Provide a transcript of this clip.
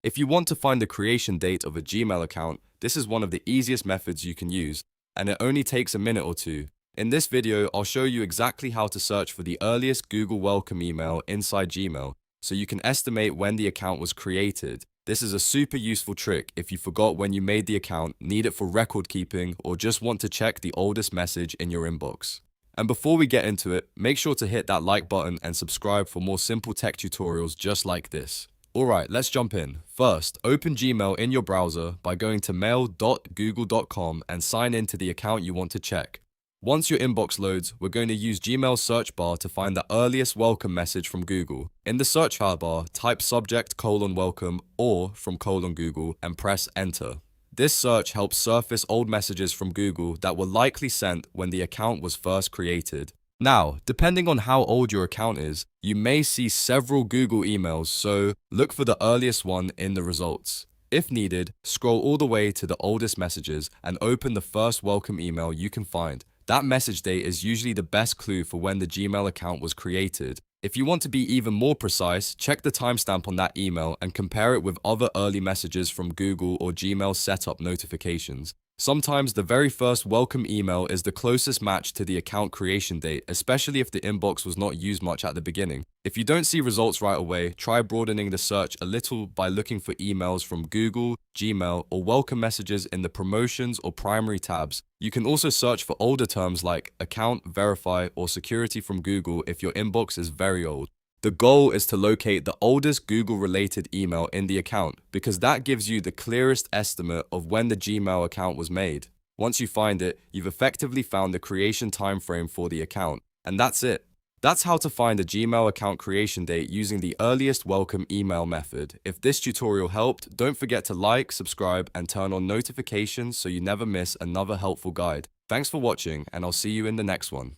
If you want to find the creation date of a Gmail account, this is one of the easiest methods you can use, and it only takes a minute or two. In this video, I'll show you exactly how to search for the earliest Google Welcome email inside Gmail, so you can estimate when the account was created. This is a super useful trick if you forgot when you made the account, need it for record keeping, or just want to check the oldest message in your inbox. And before we get into it, make sure to hit that like button and subscribe for more simple tech tutorials just like this. Alright, let's jump in. First, open Gmail in your browser by going to mail.google.com and sign in to the account you want to check. Once your inbox loads, we're going to use Gmail's search bar to find the earliest welcome message from Google. In the search bar, type subject:welcome or from Google and press enter. This search helps surface old messages from Google that were likely sent when the account was first created. Now, depending on how old your account is, you may see several Google emails, so look for the earliest one in the results. If needed, scroll all the way to the oldest messages and open the first welcome email you can find. That message date is usually the best clue for when the Gmail account was created. If you want to be even more precise, check the timestamp on that email and compare it with other early messages from Google or Gmail setup notifications. Sometimes the very first welcome email is the closest match to the account creation date, especially if the inbox was not used much at the beginning. If you don't see results right away, try broadening the search a little by looking for emails from Google, Gmail, or welcome messages in the promotions or primary tabs. You can also search for older terms like account, verify, or security from Google if your inbox is very old. The goal is to locate the oldest Google-related email in the account because that gives you the clearest estimate of when the Gmail account was made. Once you find it, you've effectively found the creation timeframe for the account. And that's it. That's how to find a Gmail account creation date using the earliest welcome email method. If this tutorial helped, don't forget to like, subscribe, and turn on notifications so you never miss another helpful guide. Thanks for watching, and I'll see you in the next one.